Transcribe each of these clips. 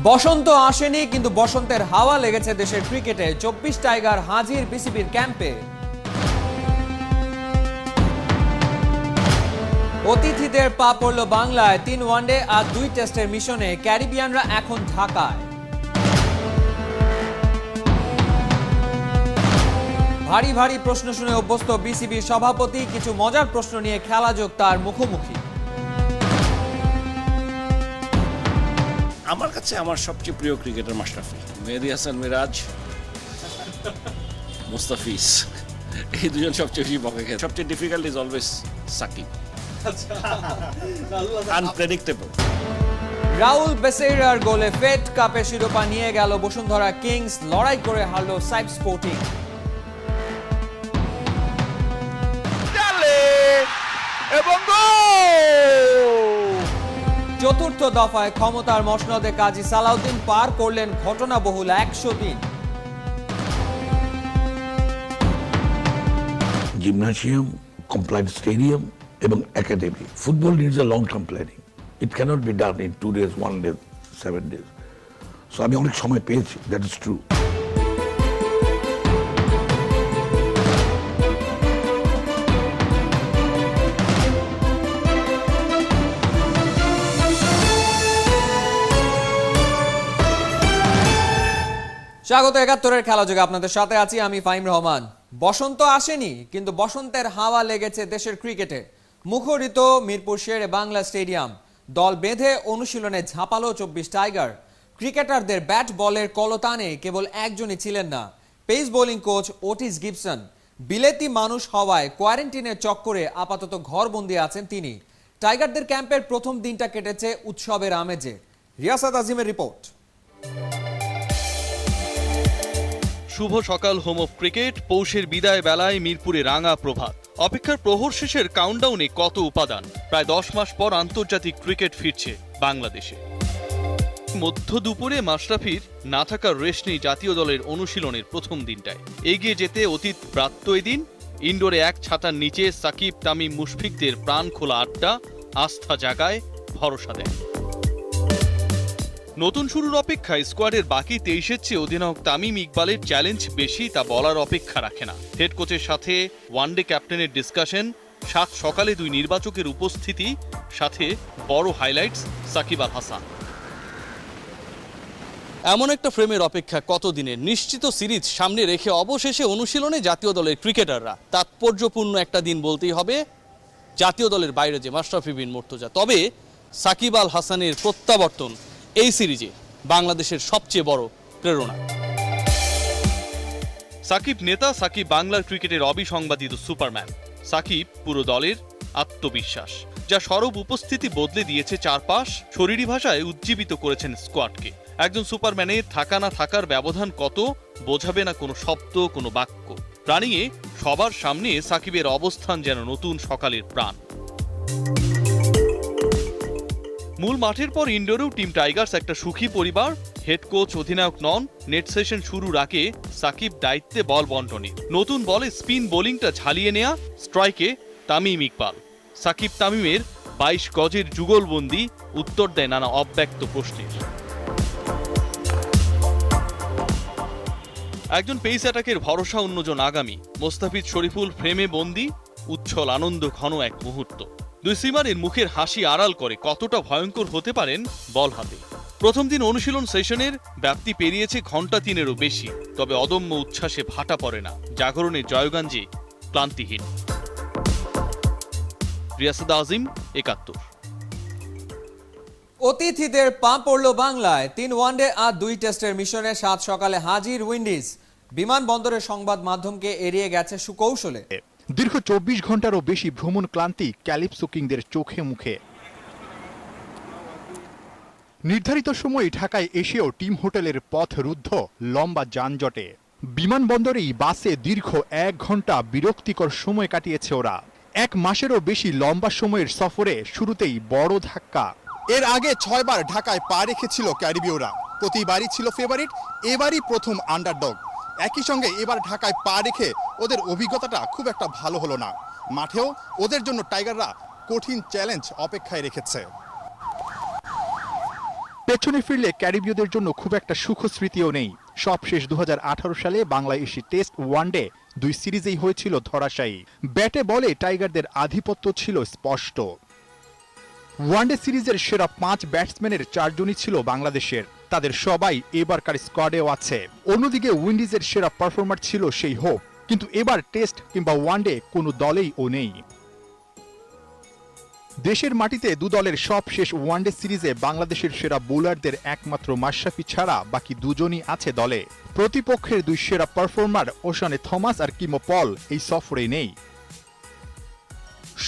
বসন্ত আসেনি, কিন্তু বসন্তের হাওয়া লেগেছে দেশের ক্রিকেটে। 24 টাইগার হাজির বিসিবির ক্যাম্পে। অতিথিদের পা পড়ল বাংলায়। 3 ওয়ানডে আর 2 টেস্টের মিশনে ক্যারিবিয়ানরা এখন ঢাকায়। ভারী ভারী প্রশ্ন শুনে অভ্যস্ত বিসিবির সভাপতি, কিছু মজার প্রশ্ন নিয়ে খেলা যোগ তার মুখোমুখি। আমার কাছে আমার সবচেয়ে প্রিয় ক্রিকেটার মাশরাফি, মেহেদী হাসান মিরাজ, মুস্তাফিজ, এই দুজন সবচেয়ে বেশি বকে খেলে। সবচেয়ে difficult is always Shakib, unpredictable. Raul বেসেইরার গোলে ফেড কাপে শিরোপা নিয়ে গেল বসুন্ধরা কিংস। লড়াই করে হারল সাইব স্পোর্টিং। চতুর্থ দফায় ক্ষমতার মসনদে কাজী সালাউদ্দিন পার করলেন ঘটনাবহুল 100 দিন। জিমনাসিয়াম, কমপ্লায়েন্ট স্টেডিয়াম এবং academy. Football needs a long term planning. It can't be done in 2 days, 1 day, 7 days. So আমি অনেক সময় পেয়েছি, দ্যাট ইজ ট্রু। স্বাগত 71-এর খেলা যোগে, আপনাদের সাথে আছি আমি ফাহিম রহমান। বসন্ত আসেনি, কিন্তু বসন্তের হাওয়া লেগেছে দেশের ক্রিকেটে। মুখরিত মিরপুর শেরে বাংলা স্টেডিয়াম। দল বেঁধে অনুশীলনে ঝাঁপালো 24 টাইগার। ক্রিকেটারদের ব্যাট বলের কলতানে কেবল একজনই ছিলেন না, pace bowling coach Ottis Gibson. বিলেতি মানুষ হওয়ায় কোয়ারেন্টিনের চক্করে আপাতত ঘরবন্দি আছেন তিনি। টাইগারদের ক্যাম্পের প্রথম দিনটা কেটেছে উৎসবের আমেজে। রিয়াসাত আজিমের রিপোর্ট। শুভ সকাল হোম অফ ক্রিকেট। পৌষের বিদায় বেলায় মিরপুরে রাঙা প্রভাত। অপেক্ষার প্রহর শেষের কাউন্টডাউনে কত উপাদান। প্রায় 10 মাস পর আন্তর্জাতিক ক্রিকেট ফিরছে বাংলাদেশে। মধ্য দুপুরে মাশরাফির না থাকার রেশ নেই জাতীয় দলের অনুশীলনের প্রথম দিনটায়। এগিয়ে যেতে অতীত ব্রাত্য এদিন। ইনডোরে এক ছাতার নিচে সাকিব, তামিম, মুশফিকদের প্রাণ খোলা আড্ডা আস্থা জাগায়, ভরসা দেয়। নতুন শুরুর অপেক্ষায় স্কোয়াডের বাকি 23-এর চেয়ে অধিনায়ক তামিম ইকবালের চ্যালেঞ্জ বেশি, তা বলার অপেক্ষা রাখে না। হেড কোচের সাথে ওয়ানডে ক্যাপ্টেনের ডিসকাশন, 7 সকালে 2 নির্বাচকের উপস্থিতি, সাথে বড় হাইলাইটস সাকিব আল হাসান। এমন একটা ফ্রেমের অপেক্ষা কতদিনের। নিশ্চিত সিরিজ সামনে রেখে অবশেষে অনুশীলনে জাতীয় দলের ক্রিকেটাররা। তাৎপর্যপূর্ণ একটা দিন বলতেই হবে জাতীয় দলের বাইরে যে মাশরাফি বিন মুর্তজা। তবে সাকিব আল হাসানের প্রত্যাবর্তন এই সিরিজে বাংলাদেশের সবচেয়ে বড় প্রেরণা। সাকিব নেতা, সাকিব বাংলার ক্রিকেটের অবিসংবাদিত সুপারম্যান। সাকিব পুরো দলের আত্মবিশ্বাস, যা সরব উপস্থিতি বদলে দিয়েছে চারপাশ। শরীরী ভাষায় উজ্জীবিত করেছেন স্কোয়াডকে। একজন সুপারম্যানের থাকা না থাকার ব্যবধান কত বোঝাবে না কোনো শব্দ, কোনো বাক্য। রানিংয়ে সবার সামনে সাকিবের অবস্থান যেন নতুন সকালের প্রাণ। মূল মাঠের পর ইনডোরেও টিম টাইগার্স একটা সুখী পরিবার। হেড কোচ অধিনায়ক নন। নেট সেশন শুরুর আগে সাকিব দায়িত্বে বল বন্টনে। নতুন বলে স্পিন বোলিংটা ঝালিয়ে নেয়া। স্ট্রাইকে তামিম ইকবাল। সাকিব তামিমের 22 গজের যুগলবন্দি উত্তর দেয় নানা অব্যক্ত প্রশ্নের। একজন পেস অ্যাটাকের ভরসা, অন্যজন আগামী। মোস্তাফিজ শরীফুল ফ্রেমে বন্দি। উচ্ছল আনন্দ ঘন এক মুহূর্ত। 2 সিমারের মুখের হাসি আড়াল করে কতটা ভয়ঙ্কর হতে পারেন বল হাতে। প্রথম দিন অনুশীলন সেশনের ব্যাপ্তি পেরিয়েছে ঘন্টা 3-এরও বেশি। তবে অদম্য উচ্ছ্বাসে ভাটা পড়ে না। জাগরণের জয়গাঞ্জে ক্লান্তিহীন। রিয়াসাত আজিম, 71। অতিথিদের পা পড়ল বাংলায়। 3 ওয়ানডে আর 2 টেস্টের মিশনে 7 সকালে হাজির উইন্ডিজ। বিমানবন্দরের সংবাদ মাধ্যমকে এড়িয়ে গেছে সুকৌশলে। দীর্ঘ 24 ঘন্টারও বেশি ভ্রমণ ক্লান্তি ক্যালিপসো কিংদের চোখে মুখে। নির্ধারিত সময়ে ঢাকায় এসেও টিম হোটেলের পথ রুদ্ধ লম্বা যানজটে। বিমানবন্দরেই বাসে দীর্ঘ 1 ঘন্টা বিরক্তিকর সময় কাটিয়েছে ওরা। 1 মাসেরও বেশি লম্বা সময়ের সফরে শুরুতেই বড় ধাক্কা। এর আগে 6 বার ঢাকায় পা রেখেছিল ক্যারিবীয়রা। প্রতিবারই ছিল ফেভারিট, এবারই প্রথম আন্ডারডগ। একই সঙ্গে এবার ঢাকায় পা রেখে ওদের অভিজ্ঞতাটা খুব একটা ভালো হলো না। মাঠেও ওদের জন্য টাইগাররা কঠিন চ্যালেঞ্জ অপেক্ষায় রেখেছে। পেছনে ফিরলে ক্যারিবীয়দের জন্য খুব একটা সুখ স্মৃতিও নেই। সবশেষ 2018 সালে বাংলাদেশি টেস্ট ওয়ানডে 2 সিরিজেই হয়েছিল ধরাশায়ী। ব্যাটে বলে টাইগারদের আধিপত্য ছিল স্পষ্ট। ওয়ানডে সিরিজের সেরা 5 ব্যাটসম্যানের 4 জনই ছিল বাংলাদেশের, তাদের সবাই এবারকার স্কোয়াডেও আছে। অন্যদিকে উইন্ডিজের সেরা পারফর্মার ছিল সেই হোপ, কিন্তু এবার টেস্ট কিংবা ওয়ানডে কোনো দলেই ও নেই। দেশের মাটিতে 2 দলের সবশেষ ওয়ানডে সিরিজে বাংলাদেশের সেরা বোলারদের একমাত্র মাশরাফি ছাড়া বাকি 2 জনই আছে দলে। প্রতিপক্ষের 2 সেরা পারফর্মার ওশানে থমাস আর কিমো পল এই সফরে নেই।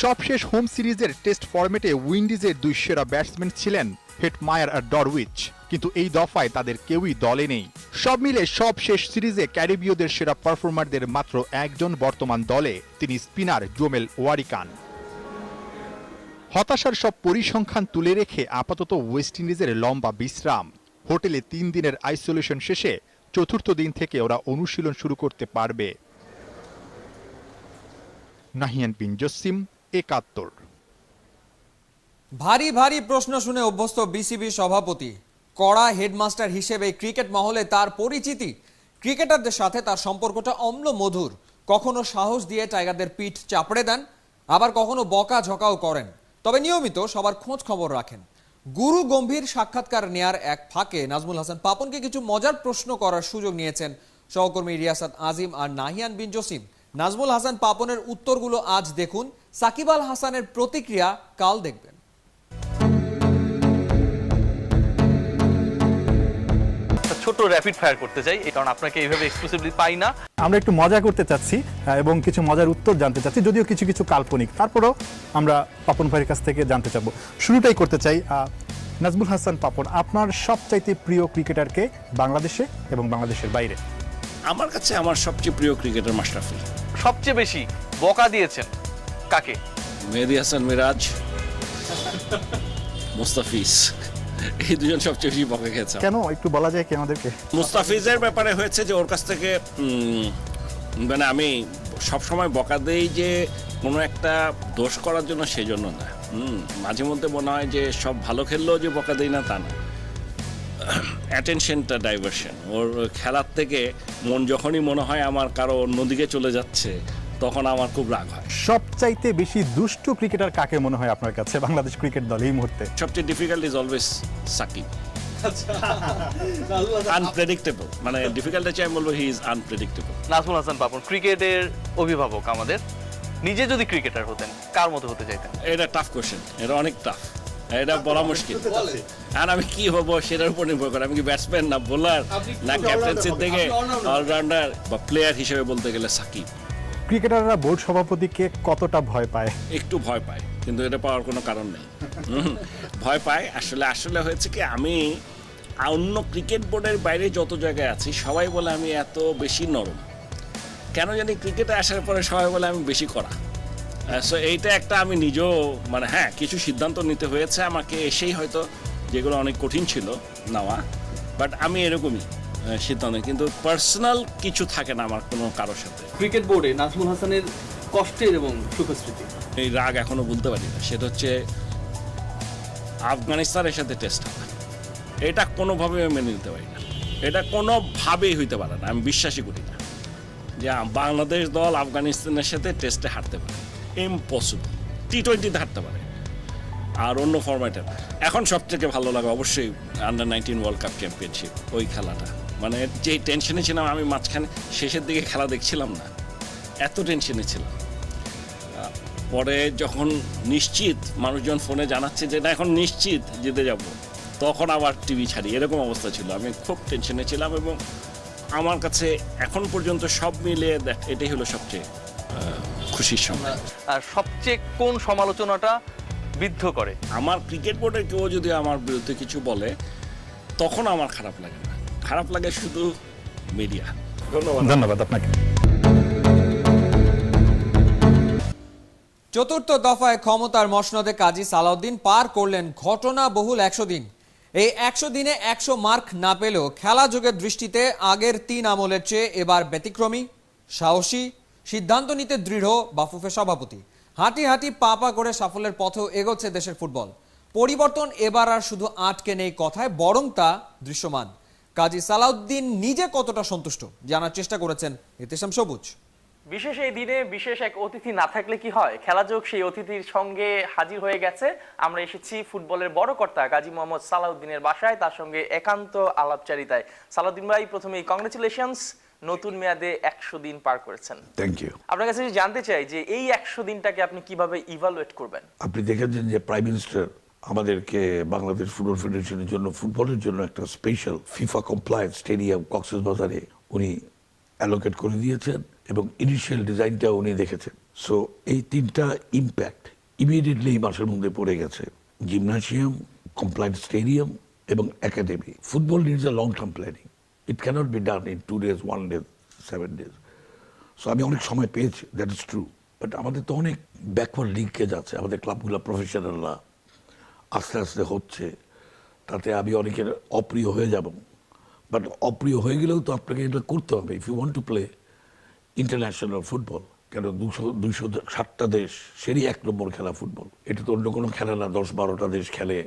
সবশেষ হোম সিরিজের টেস্ট ফরম্যাটে উইন্ডিজের 2 সেরা ব্যাটসম্যান ছিলেন হেটমায়ার আর ডরউইচ, কিন্তু এই দফায় তাদের কেউই দলে নেই। সব মিলে সবশেষ সিরিজে ক্যারিবীয়দের সেরা পারফর্মারদের মাত্র একজন বর্তমান দলে, তিনি স্পিনার জোমেল ওয়ারিকান। হতাশার সব পরিসংখ্যান তুলে রেখে আপাতত ওয়েস্ট ইন্ডিজের লম্বা বিশ্রাম। হোটেলে 3 দিনের আইসোলেশন শেষে 4র্থ দিন থেকে ওরা অনুশীলন শুরু করতে পারবে। নাহিয়ান বিন জসিম, 71। ভারী ভারী প্রশ্ন শুনে অভ্যস্ত বিসিবি সভাপতি, কড়া হেডমাস্টার হিসেবে ক্রিকেট মহলে তার পরিচিতি। ক্রিকেটারদের সাথে তার সম্পর্কটা অম্ল মধুর। কখনো সাহস দিয়ে টাইগারদের পিঠ চাপড়ে দেন, আবার কখনো বকা ঝকাও করেন, তবে নিয়মিত সবার খোঁজ খবর রাখেন। গুরু গম্ভীর সাক্ষাৎকার নেয়ার এক ফাঁকে নাজমুল হাসান পাপনকে কিছু মজার প্রশ্ন করার সুযোগ নিয়েছেন সহকর্মী রিয়াসাত আজিম আর নাহিয়ান বিন জসিম। নাজমুল হাসান পাপনের উত্তরগুলো আজ দেখুন, সাকিব আল হাসানের প্রতিক্রিয়া কাল দেখবেন। ছোট র্যাপিড ফায়ার করতে চাই, কারণ আপনাকে এইভাবে এক্সক্লুসিভলি পাই না। আমরা একটু মজা করতে চাচ্ছি এবং কিছু মজার উত্তর জানতে চাচ্ছি, যদিও কিছু কিছু কাল্পনিক, তারপরেও আমরা পাপন ভাইয়ের কাছ থেকে জানতে চাবো। শুরুটাই করতে চাই, নাজমুল হাসান পাপন, আপনার সবচাইতে প্রিয় ক্রিকেটারকে বাংলাদেশে এবং বাংলাদেশের বাইরে? আমার কাছে আমার সবচেয়ে প্রিয় ক্রিকেটার মাশরাফি। সবচেয়ে বেশি বকা দিয়েছেন কাকে? মেহেদী হাসান মিরাজ, মুস্তাফিজ, এই 2 জন সবচেয়ে বেশি বকা খেয়েছে। কেন একটু বলা যায় কি আমাদেরকে? মুস্তাফিজের ব্যাপারে হয়েছে যে ওর কাছ থেকে মানে আমি সবসময় বকা দেই যে কোনো একটা দোষ করার জন্য, সেই জন্য না। মাঝে মধ্যে মনে হয় যে সব ভালো খেললেও যে বকা দেই না তা না, অ্যাটেনশনটা ডাইভার্সন। ওর খেলার থেকে মন যখনই মনে হয় আমার কারো অন্যদিকে চলে যাচ্ছে, তখন আমার খুব রাগ হয়। সবচাইতে বেশি দুষ্টু ক্রিকেটার কাকে মনে হয় আপনার কাছে বাংলাদেশ ক্রিকেট দল এই মুহূর্তে? সবচেয়ে difficult is always Shakib. Unpredictable, মানে ডিফিকাল্ট আছে আমি বলবো he is unpredictable. Nazmul Hasan Papon ক্রিকেটের অভিভাবক আমাদের, নিজে যদি ক্রিকেটার হতেন কার মতো হতে চাইতেন? এটা টাফ কোশ্চেন, এটা অনেক টাফ, এটা বলা মুশকিল। আর আমি কি হবো সেটার উপর নির্ভর করে, আমি কি ব্যাটসম্যান না বোলার না ক্যাপ্টেন্সির দিকে অলরাউন্ডার বা প্লেয়ার হিসেবে বলতে গেলে সাকিব। ক্রিকেটাররা বোর্ড সভাপতিকে কতটা ভয় পায়? একটু ভয় পায়, কিন্তু এটা পাওয়ার কোনো কারণ নেই। ভয় পায় আসলে হয়েছে কি, আমি অন্য ক্রিকেট বোর্ডের বাইরে যত জায়গায় আছি সবাই বলে আমি এত বেশি নরম, কেন জানি ক্রিকেটে আসার পরে সবাই বলে আমি বেশি কড়া। সো এইটা একটা আমি নিজেও মানে হ্যাঁ কিছু সিদ্ধান্ত নিতে হয়েছে আমাকে এসেই, হয়তো যেগুলো অনেক কঠিন ছিল নেওয়া, বাট আমি এরকমই সিদ্ধান্ত, কিন্তু পার্সোনাল কিছু থাকে না আমার কোনো কারোর সাথে। ক্রিকেট বোর্ডে নাজমুল হাসানের কষ্টের এবং সুখস্মৃতি, এই রাগ এখনো বলতে পারি না, সেটা হচ্ছে আফগানিস্তানের সাথে টেস্ট হবে, এটা কোনোভাবে আমি মেনে নিতে পারি না, এটা কোনোভাবেই হইতে পারে না, আমি বিশ্বাসই করি না যে বাংলাদেশ দল আফগানিস্তানের সাথে টেস্টে হারতে পারে, ইম্পসিবল। টি-20তে হারতে পারে আর অন্য ফরম্যাটে। এখন সবথেকে ভালো লাগে অবশ্যই আন্ডার-19 ওয়ার্ল্ড কাপ চ্যাম্পিয়নশিপ, ওই খেলাটা, মানে যেই টেনশনে ছিলাম আমি, মাঝখানে শেষের দিকে খেলা দেখছিলাম না, এত টেনশনে ছিলাম। পরে যখন নিশ্চিত, মানুষজন ফোনে জানাচ্ছে যে না এখন নিশ্চিত জিতে যাব, তখন আবার টিভি ছাড়ি, এরকম অবস্থা ছিল। আমি খুব টেনশনে ছিলাম এবং আমার কাছে এখন পর্যন্ত সব মিলিয়ে এটাই হলো সবচেয়ে খুশির সময়। আর সবচেয়ে কোন সমালোচনাটা বিদ্ধ করে? আমার ক্রিকেট বোর্ডের কেউ যদি আমার বিরুদ্ধে কিছু বলে তখন আমার খারাপ লাগে না, খারাপ লাগে শুধু মিডিয়া। ধন্যবাদ আপনাকে। চতুর্থ দফায় ক্ষমতার মসনদে কাজী সালাউদ্দিন পার করলেন ঘটনা বহুল 100 দিন। এই 100 দিনে 100 মার্ক না পেলেও খেলা যুগের দৃষ্টিতে আগের 3 আমলের চেয়ে এবার ব্যতিক্রমী, সাহসী, সিদ্ধান্ত নিতে দৃঢ় বাফুফে সভাপতি। হাঁটি হাঁটি পা পা করে সাফল্যের পথেও এগোচ্ছে দেশের ফুটবল। পরিবর্তন এবার আর শুধু আটকে নেই কথায়, বরং তা দৃশ্যমান। কাজী সালাউদ্দিন নিজে কতটা সন্তুষ্ট জানার চেষ্টা করেছেন ইহতেশাম সবুজ। বিশেষ এই দিনে বিশেষ এক অতিথি না থাকলে কি হয়, খেলাযোগ সেই অতিথির সঙ্গে হাজির হয়ে গেছে। আমরা এসেছি ফুটবলের বড় কর্তা কাজী মোহাম্মদ সালাউদ্দিনের বাসায়, তার সঙ্গে একান্ত আলাপচারিতায়। সালাউদ্দিন ভাই, প্রথমেই কংগ্রেচুলেশনস, নতুন মেয়াদে 100 দিন পার করেছেন। Thank you. আপনার কাছে জানতে চাই যে এই 100 দিনটাকে আপনি কিভাবে ইভালুয়েট করবেন? আপনি দেখেছেন যে প্রাইম মিনিস্টার আমাদেরকে বাংলাদেশ ফুটবল ফেডারেশনের জন্য ফুটবলের জন্য একটা স্পেশাল ফিফা কমপ্লায়েন্স স্টেডিয়াম কক্সবাজারে উনি অ্যালোকেট করে দিয়েছেন এবং ইনিশিয়াল ডিজাইনটা উনি দেখেছেন। সো এই তিনটা ইম্প্যাক্ট ইমিডিয়েটলি এই মাসের মধ্যে পড়ে গেছে। জিমনাসিয়াম, কমপ্লায়েন্স স্টেডিয়াম এবং academy. Football needs a long term planning. It can't be done in 2 days, 1 day, 7 days. So আমি অনেক সময় পেয়েছি, দ্যাট ইজ ট্রু। বাট আমাদের তো অনেক ব্যাকওয়ার্ড লিঙ্কেজ আছে, আমাদের ক্লাবগুলো প্রফেশনালরা আস্তে আস্তে হচ্ছে, তাতে আমি অনেকের অপ্রিয় হয়ে যাব। বাট অপ্রিয় হয়ে গেলেও তো আপনাকে এটা করতে হবে if you want to play international football. কেন 260টা দেশ, সেরই 1 নম্বর খেলা ফুটবল। এটা তো অন্য কোনো খেলা না 10-12টা দেশ খেলে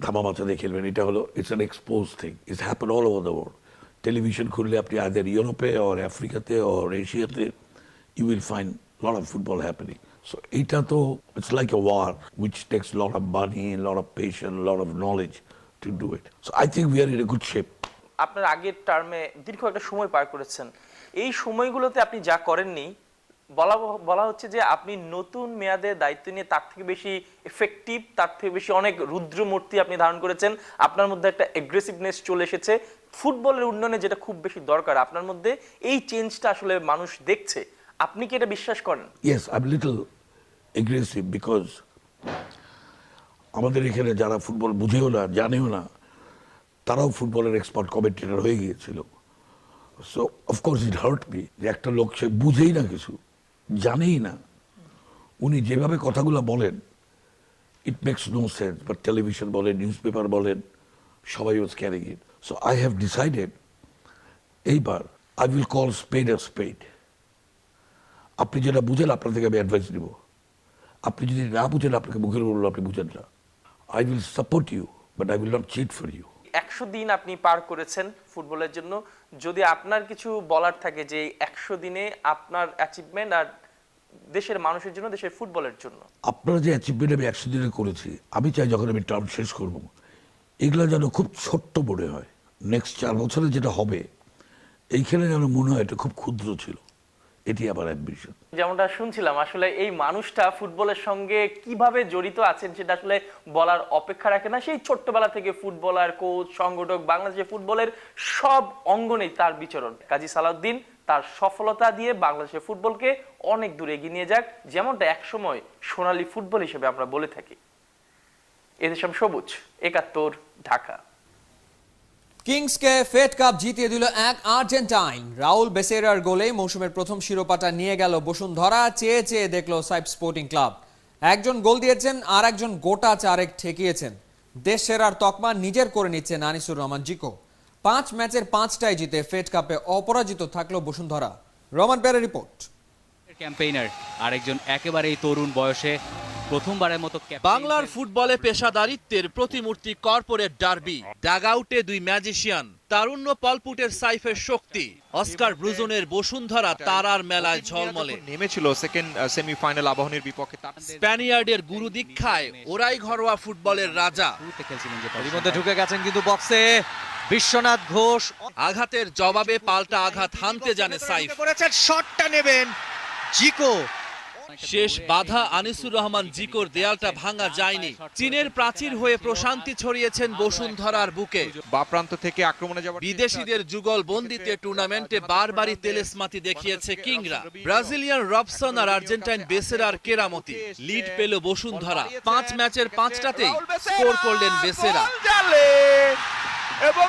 ধামা মাচাতে খেলবেন। এটা হলো it's an expose thing, it's happen all over the world. Television খুললে আপনি আইদার ইউরোপে অর আফ্রিকাতে অর এশিয়াতে you will find lot of football happening. So এইটা তো it's like a war which takes lot of money, lot of patience, lot of knowledge to do it. So I think we are in a good shape. আপনার আগের টার্মে দীর্ঘ একটা সময় পার করেছেন, এই সময়গুলোতে আপনি যা করেননি, বলা হচ্ছে যে আপনি নতুন মেয়াদে দায়িত্ব নিয়ে তার থেকে বেশি এফেক্টিভ, তার থেকে বেশি অনেক রুদ্রমূর্তি আপনি ধারণ করেছেন। আপনার মধ্যে একটা এগ্রেসিভনেস চলে এসেছে। ফুটবলের উন্নয়নে যেটা খুব বেশি দরকার, আপনার মধ্যে এই চেঞ্জটা আসলে মানুষ দেখছে। আপনি কি এটা বিশ্বাস করেন? Yes, I am little aggressive because আমাদের এখানে যারা ফুটবল বুঝেও না, জানেও না, তারাও ফুটবলের এক্সপার্ট কমেন্টেটর হয়ে গিয়েছিল। সো অফকোর্স ইট হার্ট মি যে একটা লোক সে বুঝেই না, কিছু জানেই না, উনি যেভাবে কথাগুলো বলেন it makes no sense. But television বলেন, নিউজ পেপার বলেন, সবাই was carrying it. So I have decided এইবার I will call spade a spade. আপনি যেটা বুঝেন আপনার থেকে আমি অ্যাডভাইস দিব, আপনি যদি না বুঝেন আপনাকে মুখের বললো আপনি বুঝেন না। I will support you but I will not cheat for you. 100 দিন আপনি পার করেছেন ফুটবলের জন্য, যদি আপনার কিছু বলার থাকে যে 100 দিনে আপনার অ্যাচিভমেন্ট আর দেশের মানুষের জন্য, দেশের ফুটবলের জন্য। আপনারা যে অ্যাচিভমেন্ট আমি 100 দিনে করেছি, আমি চাই যখন আমি টার্ম শেষ করব এগুলো যেন খুব ছোট্ট মনে হয়। নেক্সট 4 বছরে যেটা হবে এইখানে যেন মনে হয় এটা খুব ক্ষুদ্র ছিল। এটি আমার অ্যাম্বিশন। যেমনটা শুনছিলাম, আসলে এই মানুষটা ফুটবলের সঙ্গে কিভাবে জড়িত আছেন সেটা আসলে বলার অপেক্ষা রাখে না। সেই ছোট্টবেলা থেকে ফুটবলার, কোচ, সংগঠক, বাংলাদেশের ফুটবলের সব অঙ্গনেই তার বিচরণ। কাজী সালাউদ্দিন তার সফলতা দিয়ে বাংলাদেশের ফুটবলকে অনেক দূরে এগিয়ে নিয়ে যাক, যেমনটা একসময় সোনালী ফুটবল হিসেবে আমরা বলে থাকি। ইহতেশাম সবুজ, 71, ঢাকা। কিংসকে ফেড কাপ জিতিয়ে দিল এক আর্জেন্টাইন। রাউল বেসেরার গোলে মৌসুমের প্রথম শিরোপাটা নিয়ে গেল বসুন্ধরা। চেয়ে চেয়ে দেখলো সাইপ স্পোর্টিং ক্লাব। একজন গোল দিয়েছেন আর একজন গোটা চারেক ঠেকিয়েছেন। দেশ সেরার তকমা নিজের করে নিচ্ছেন আনিসুর রহমান জিকো। 5 ম্যাচের 5টাই জিতে ফেড কাপে অপরাজিত থাকলো বসুন্ধরা। রহমান পেয়ারের রিপোর্ট। ক্যাম্পেইনার আরেকজন একেবারেই তরুণ বয়সে প্রথমবারের মতো বাংলার ফুটবলে পেশাদারিত্বের প্রতিমূর্তি কর্পোরেট ডার্বি। ডাগআউটে 2 ম্যাজিশিয়ান, তারুণ্য পলপুটের সাইফের শক্তি, অস্কার ব্রুজনের বসুন্ধরা তারার মেলায় ঝলমলে নেমেছিল সেকেন্ড সেমিফাইনাল আবাহনীর বিপক্ষে। স্প্যানিয়ার্ডের গুরু দীক্ষায় ওরাই ঘরোয়া ফুটবলের রাজা। এর মধ্যে ঢুকে গেছেন কিন্তু বক্সে বিশ্বনাথ ঘোষ। আঘাতের জবাবে পাল্টা আঘাত হানতে জানে সাইফ। করেছেন, শটটা নেবেন জিকো। শেষ বাধা আনিসুর রহমান জিকোর দেয়ালটা ভাঙা যায়নি। চীনের প্রাচীর হয়ে প্রশান্তি ছড়িয়েছেন বসুন্ধরার বুকে। বা প্রান্ত থেকে আক্রমণে যাওয়া বিদেশিদের যুগল বন্দিতে টুর্নামেন্টে বারবারই তেলেসমাতি দেখিয়েছে কিংরা। ব্রাজিলিয়ান রবসন আর আর্জেন্টাইন বেসেরার কেরামতি। লিড পেল বসুন্ধরা। 5 ম্যাচের 5টাতেই স্কোর করলেন বেসেরা। এবং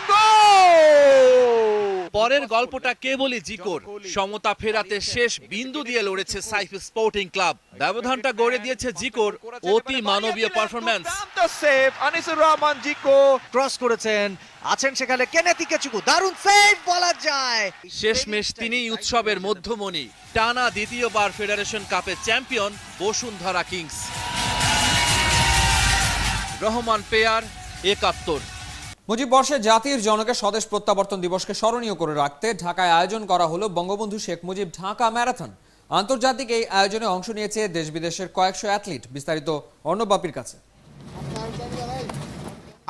পরের গল্পটা কেবলই জিকোর। সমতা ফেরাতে শেষ বিন্দু দিয়ে লড়েছে সাইফ স্পোর্টিং ক্লাব। ব্যবধানটা গড়ে দিয়েছে জিকোর অতি মানবীয় performance. Save Anisur Rahman Zico cross করেছেন, আছেন সেখানে কেনেথি কেচুকু, দারুণ সেভ বলা যায়। শেষমেশ তিনিই উৎসবের মধ্যমণি। টানা দ্বিতীয়বার ফেডারেশন কাপের চ্যাম্পিয়ন বসুন্ধরা কিংস। রহমান পেয়ার 71। মুজিব বর্ষে জাতির জনকে স্বদেশ প্রত্যাবর্তন দিবসকে স্মরণীয় করে রাখতে ঢাকায় আয়োজন করা হলো বঙ্গবন্ধু শেখ মুজিব ঢাকা ম্যারাথন। আন্তর্জাতিক এই আয়োজনে অংশ নিয়েছে দেশ বিদেশের কয়েকশো অ্যাথলিট। বিস্তারিত অর্ণব বাপির কাছে।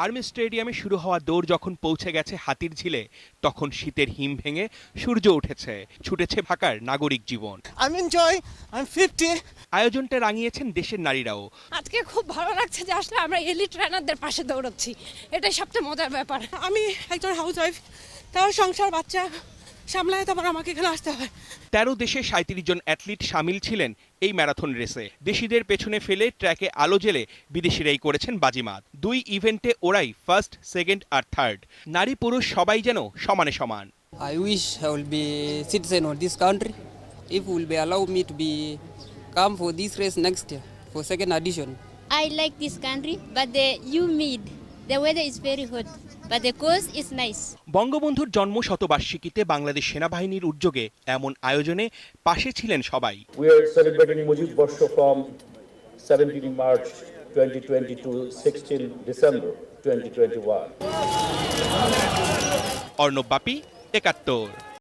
আর্মি স্টেডিয়ামে শুরু হওয়া দৌড় যখন পৌঁছে গেছে হাতির ঝিলে, তখন শীতের হিম ভেঙে সূর্য উঠেছে, ছুটেছে ঢাকার নাগরিক জীবন। আয়োজনটা রাঙিয়েছেন দেশের নারীরাও। আজকে খুব ভালো লাগছে যে আসলে আমরা এলিট রানারদের পাশে দৌড়াচ্ছি, এটাই সবচেয়ে মজার ব্যাপার। আমি একজন হাউস ওয়াইফ, তাও সংসার বাচ্চা সামলায় তারপর আমাকে এখানে আসতে হয়। 13 দেশে 37 জন অ্যাথলিট সামিল ছিলেন এই ম্যারাথন রেসে। দেশিদের পেছনে ফেলে ট্র্যাকে আলো জেলে বিদেশিরাই করেছেন বাজিমাত। 2 ইভেন্টে ওরাই ফার্স্ট, সেকেন্ড আর থার্ড। নারী পুরুষ সবাই যেন সমানে সমান। I wish I will be citizen of this country if will be allow me to be come for this race next year for second edition. I like this country, but the humid, the weather is very hot, but the coast is nice. বঙ্গবন্ধুর জন্ম শতবার্ষিকীতে বাংলাদেশ সেনাবাহিনীর উদ্যোগে এমন আয়োজনে পাশে ছিলেন সবাই। We are celebrating Mujib Barsho from 17 March 2020 to 16 December 2021. Arnab Bapi, 71।